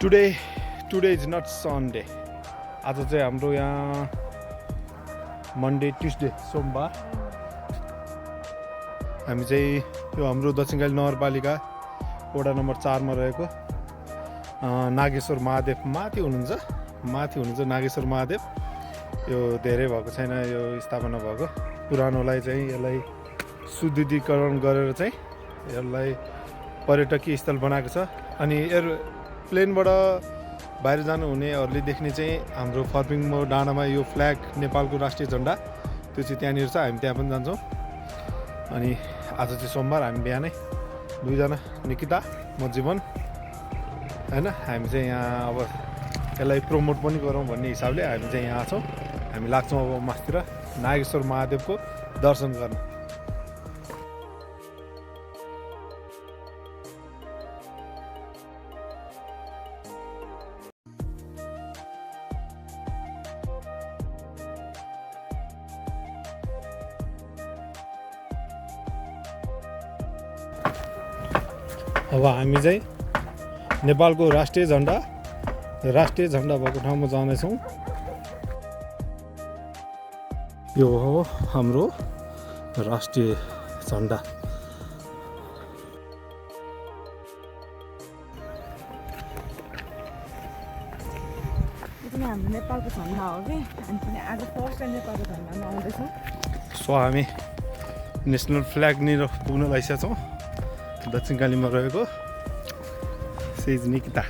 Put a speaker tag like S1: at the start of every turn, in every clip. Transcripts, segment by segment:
S1: Today is not Sunday. आज चाहिँ हाम्रो यहाँ मन्डे ट्युसडे सोमबार। हामी चाहिँ यो हाम्रो दक्षिणकाली नगरपालिका वडा नम्बर 4 मा रहेको नागेश्वर महादेव माथि हुनुहुन्छ नागेश्वर महादेव। यो धेरै भएको छैन, यो स्थापना भएको पुरानोलाई चाहिँ यसलाई सुदृढीकरण गरेर चाहिँ यसलाई पर्यटकीय स्थल बनाएको छ। अनि प्लेनबाट बाहिर जानुहुनेहरूले देख्ने चाहिँ हाम्रो फर्पिङमो डाँडामा यो फ्ल्याग नेपालको राष्ट्रिय झन्डा त्यो चाहिँ त्यहाँनिर छ। हामी त्यहाँ पनि जान्छौँ। अनि आज चाहिँ सोमबार, हामी बिहानै दुईजना निकिता म जीवन हैन, हामी चाहिँ यहाँ अब यसलाई प्रमोट पनि गरौँ भन्ने हिसाबले हामी चाहिँ यहाँ छौँ। हामी लाग्छौँ अब मास्तिर नागेश्वर महादेवको दर्शन गर्न। अब हामी चाहिँ नेपालको राष्ट्रिय झन्डा भएको ठाउँमा जानेछौँ। यो हो हाम्रो राष्ट्रिय झन्डा।
S2: हाम्रो नेपालको झन्डा हो कि अनि आज फर्स्ट टाइम नेपालको झन्डामा आउँदैछौँ।
S1: सो हामी नेसनल फ्ल्याग लिएर पुग्न लागिसकेका छौँ। दक्षिणकालीमा रहेको सेज निकिता,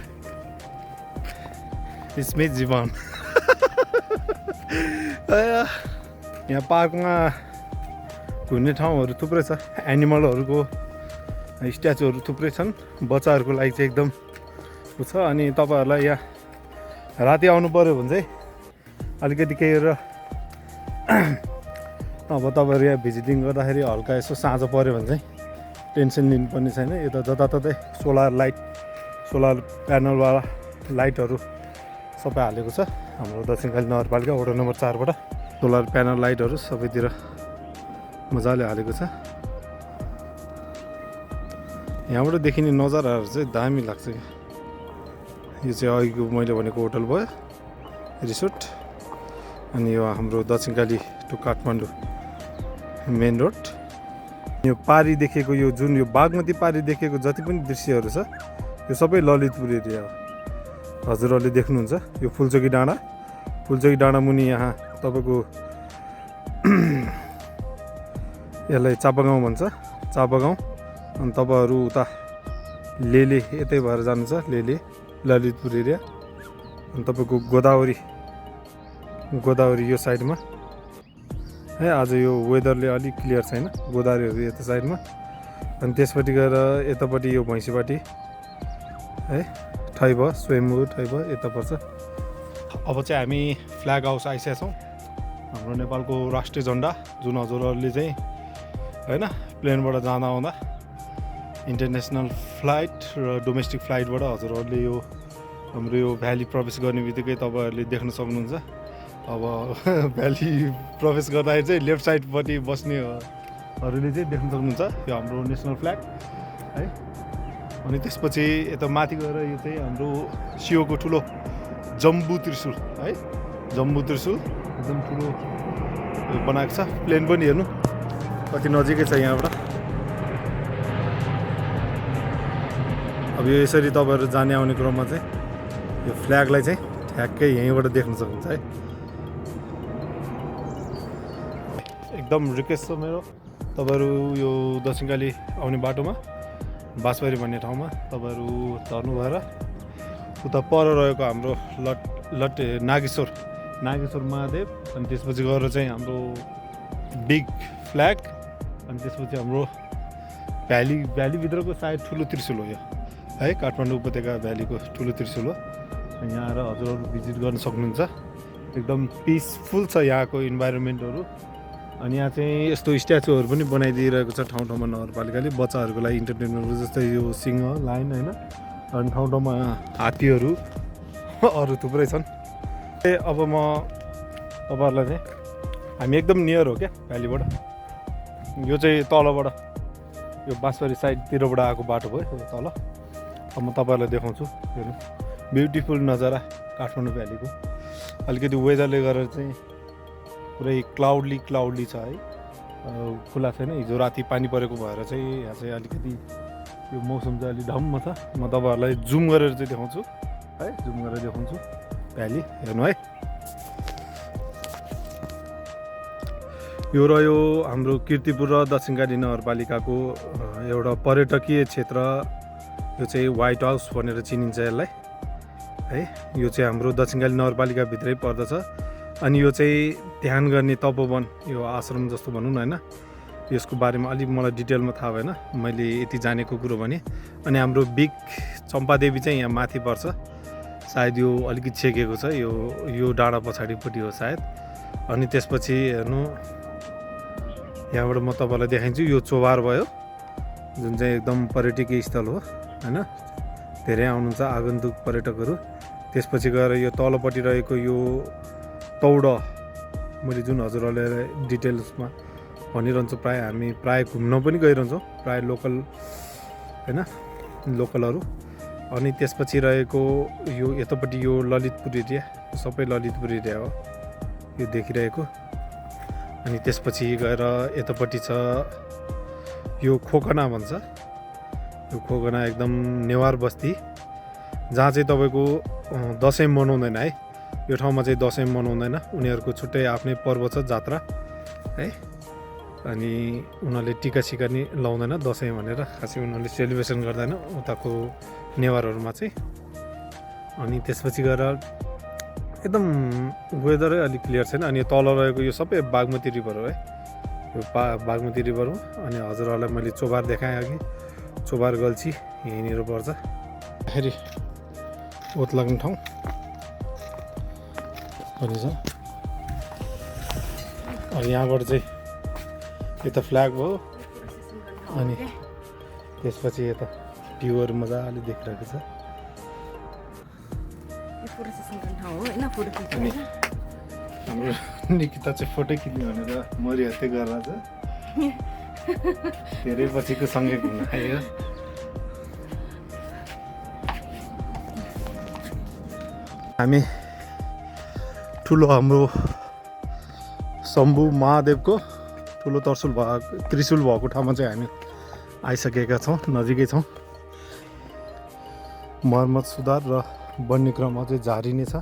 S1: इसमै जीवन। यहाँ पार्कमा घुम्ने ठाउँहरू थुप्रै छ, एनिमलहरूको स्ट्याचुहरू थुप्रै छन्। बच्चाहरूको लागि चाहिँ एकदम छ। अनि तपाईँहरूलाई यहाँ राति आउनु पऱ्यो भने चाहिँ अलिकति केही अब तपाईँहरू यहाँ भिजिटिङ गर्दाखेरि हल्का यसो साँझ पऱ्यो भने चाहिँ टेन्सन लिनुपर्ने छैन। यता जताततै सोलर प्यानलवाला लाइटहरू सबै हालेको छ। हाम्रो दक्षिणकाली नगरपालिका वडा नम्बर 4 बाट सोलर प्यानल लाइटहरू सबैतिर मजाले हालेको छ। यहाँबाट देखिने नजाराहरू चाहिँ दामी लाग्छ। यो चाहिँ अघिको मैले भनेको होटल भयो, रिसोर्ट। अनि यो हाम्रो Dakshinkali to Kathmandu main road. यो पारी देखेको यो जुन यो बागमती पारी देखेको जति पनि दृश्यहरू छ यो सबै ललितपुर एरिया हो। हजुरहरूले देख्नुहुन्छ यो फुलचोकी डाँडा मुनि यहाँ तपाईँको यसलाई चापागाउँ भन्छ, चापागाउँ। अनि तपाईँहरू उता लेले यतै भएर जानुहुन्छ, लेले ललितपुर एरिया। अनि तपाईँको गोदावरी यो साइडमा है। आज यो वेदरले अलिक क्लियर छैन, गोदावरीहरू यता साइडमा। अनि त्यसपट्टि गएर यतापट्टि यो भैँसीपाटी है, ठैब स्वयम्भू ठैब यता पर्छ। अब चाहिँ हामी फ्ल्याग हाउस आइसकेका छौँ। हाम्रो नेपालको राष्ट्रिय झन्डा जुन हजुरहरूले चाहिँ होइन प्लेनबाट जाँदा आउँदा इन्टरनेसनल फ्लाइट र डोमेस्टिक फ्लाइटबाट हजुरहरूले यो हाम्रो यो भ्याली प्रवेश गर्ने बित्तिकै तपाईँहरूले देख्न सक्नुहुन्छ। अब भ्याली प्रवेश गर्दाखेरि चाहिँ लेफ्ट साइडपट्टि बस्नेहरूले चाहिँ देख्न सक्नुहुन्छ यो हाम्रो नेसनल फ्ल्याग है। अनि त्यसपछि यता माथि गएर यो चाहिँ हाम्रो शिवको ठुलो जम्बू त्रिशूल है, जम्बू त्रिशूल एकदम ठुलो बनाएको छ। प्लेन पनि हेर्नु कति नजिकै छ यहाँबाट। अब यो यसरी तपाईँहरू जाने आउने क्रममा चाहिँ यो फ्ल्यागलाई चाहिँ ठ्याक्कै यहीँबाट देख्न सक्नुहुन्छ है। एकदम रिक्वेस्ट छ मेरो, तपाईँहरू यो दक्षिणकाली आउने बाटोमा बाँसबारी भन्ने ठाउँमा तपाईँहरू झर्नु भएर उता पर रहेको हाम्रो नागेश्वर महादेव, अनि त्यसपछि गएर चाहिँ हाम्रो बिग फ्ल्याग, अनि त्यसपछि हाम्रो भ्यालीभित्रको सायद ठुलो त्रिशूल हो यो है, काठमाडौँ उपत्यका भ्यालीको ठुलो त्रिशूल हो। यहाँ आएर हजुरहरू भिजिट गर्न सक्नुहुन्छ। एकदम पिसफुल छ यहाँको इन्भाइरोमेन्टहरू। अनि यहाँ चाहिँ यस्तो स्ट्याचुहरू पनि बनाइदिइरहेको छ ठाउँ ठाउँमा नगरपालिकाले बच्चाहरूको लागि इन्टरटेनमेन्टहरू, जस्तै यो सिंह लाइन होइन। अनि ठाउँ ठाउँमा हात्तीहरू अरू थुप्रै छन्। अब म तपाईँहरूलाई चाहिँ हामी एकदम नियर हो क्या भ्यालीबाट। यो चाहिँ तलबाट यो बाँसबारी साइडतिरबाट आएको बाटो भयो यो तल। अब म तपाईँहरूलाई देखाउँछु हेर्नु। ब्युटिफुल नजारा काठमाडौँ भ्यालीको। अलिकति वेदरले गर्दा चाहिँ पुरै क्लाउडली छ है, खुला छैन। हिजो राति पानी परेको भएर चाहिँ यहाँ चाहिँ अलिकति यो मौसम चाहिँ अलिक धम्म छ। म तपाईँहरूलाई जुम गरेर चाहिँ देखाउँछु है, जुम गरेर देखाउँछु भ्याली हेर्नु है। यो रह्यो हाम्रो कीर्तिपुर र दक्षिणकाली नगरपालिकाको एउटा पर्यटकीय क्षेत्र। यो चाहिँ व्हाइट हाउस भनेर चिनिन्छ यसलाई है। यो चाहिँ हाम्रो दक्षिणकाली नगरपालिकाभित्रै पर्दछ। अनि यो चाहिँ ध्यान गर्ने तपोवन, यो आश्रम जस्तो भनौँ न होइन। यसको बारेमा अलिक मलाई डिटेलमा थाहा भएन, मैले यति जानेको कुरो भने। अनि हाम्रो बिग चम्पादेवी चाहिँ यहाँ माथि पर्छ, सायद यो अलिकति छेकेको छ, यो डाँडा पछाडिपट्टि हो सायद। अनि त्यसपछि हेर्नु यहाँबाट म तपाईँलाई देखाइन्छु। यो चोभार भयो जुन चाहिँ एकदम पर्यटकीय स्थल हो होइन, धेरै आउनुहुन्छ आगन्तुक पर्यटकहरू। त्यसपछि गएर यो तलपट्टि रहेको यो तौड, मैले जुन हजुरहरूलाई डिटेल्समा भनिरहन्छु, हामी प्राय घुम्न पनि गइरहन्छौँ, प्राय लोकल होइन, लोकलहरू। अनि त्यसपछि रहेको यो यतापट्टि यो ललितपुर एरिया, सबै ललितपुर एरिया हो यो देखिरहेको। अनि त्यसपछि गएर यतापट्टि छ यो खोकना भन्छ। यो खोकना एकदम नेवार बस्ती, जहाँ चाहिँ तपाईँको दसैँ मनाउँदैन है। यो ठाउँमा चाहिँ दसैँ मनाउँदैन, उनीहरूको छुट्टै आफ्नै पर्व छ, जात्रा है। अनि उनीहरूले टिका सिका नि लाउँदैन दसैँ भनेर, खासै उनीहरूले सेलिब्रेसन गर्दैन उताको नेवारहरूमा चाहिँ। अनि त्यसपछि गएर एकदम वेदरै अलिक क्लियर छैन। अनि तल रहेको यो सबै बागमती रिभर हो है, यो बागमती रिभर हो। अनि हजुरहरूलाई मैले चोभार देखाएँ अघि, चोभार गल्छी यहीँनिर पर्छ। फेरि ओत लाग्ने ठाउँ पनि छ। अनि यहाँबाट चाहिँ यता फ्ल्याग भयो। अनि त्यसपछि यता भ्यूहरू मजाले देखिरहेको छ। अनि हाम्रो निकिता चाहिँ फोटो खिच्ने भनेर मरिहत्ते गरेर छ, धेरै पछिको सँगै घुम्न आयो। हामी ठुलो हाम्रो शम्भु महादेवको ठुलो त्रिशुल भएको ठाउँमा चाहिँ हामी आइसकेका छौँ, नजिकै छौँ। मर्मत सुधार र बन्ने क्रम अझै जारी नै छ,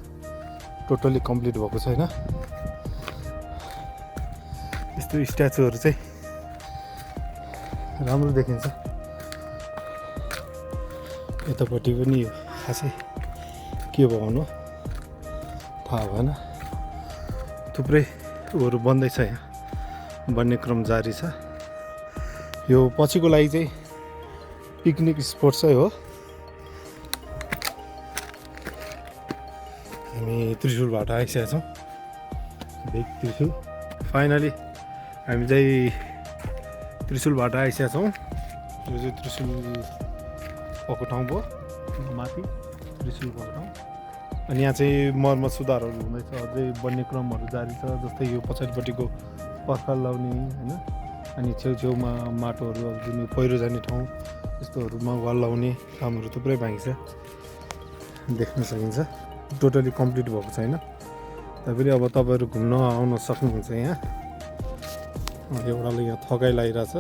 S1: टोटल्ली कम्प्लिट भएको छैन। यस्तो स्ट्याचुहरू चाहिँ राम्रो देखिन्छ। यतापट्टि पनि यो खासै के भनौँ थाहा भएन, थुप्रै उहरू बन्दैछ, यहाँ बन्ने क्रम जारी छ। यो पछिको लागि चाहिँ पिकनिक स्पोट चाहिँ हो। हामी त्रिशुलबाट आइसकेका छौँ, बिग त्रिशुल। फाइनली हामी चाहिँ त्रिशुलबाट आइसकेका छौँ। यो चाहिँ त्रिशुल भएको ठाउँ भयो, माथि त्रिशुल भएको ठाउँ। अनि यहाँ चाहिँ मर्मत सुधारहरू हुँदैछ, अझै बन्ने क्रमहरू जारी छ। जस्तै यो पछाडिपट्टिको पर्खाल लाउने होइन, अनि छेउछेउमा माटोहरू अब जुन पहिरो जाने ठाउँ यस्तोहरूमा वाल लाउने कामहरू थुप्रै बाँकी छ, देख्न सकिन्छ। टोटली कम्प्लिट भएको छैन, तैपनि अब तपाईँहरू घुम्न आउन सक्नुहुन्छ यहाँ। एउटाले यहाँ थकाइ लागिरहेछ।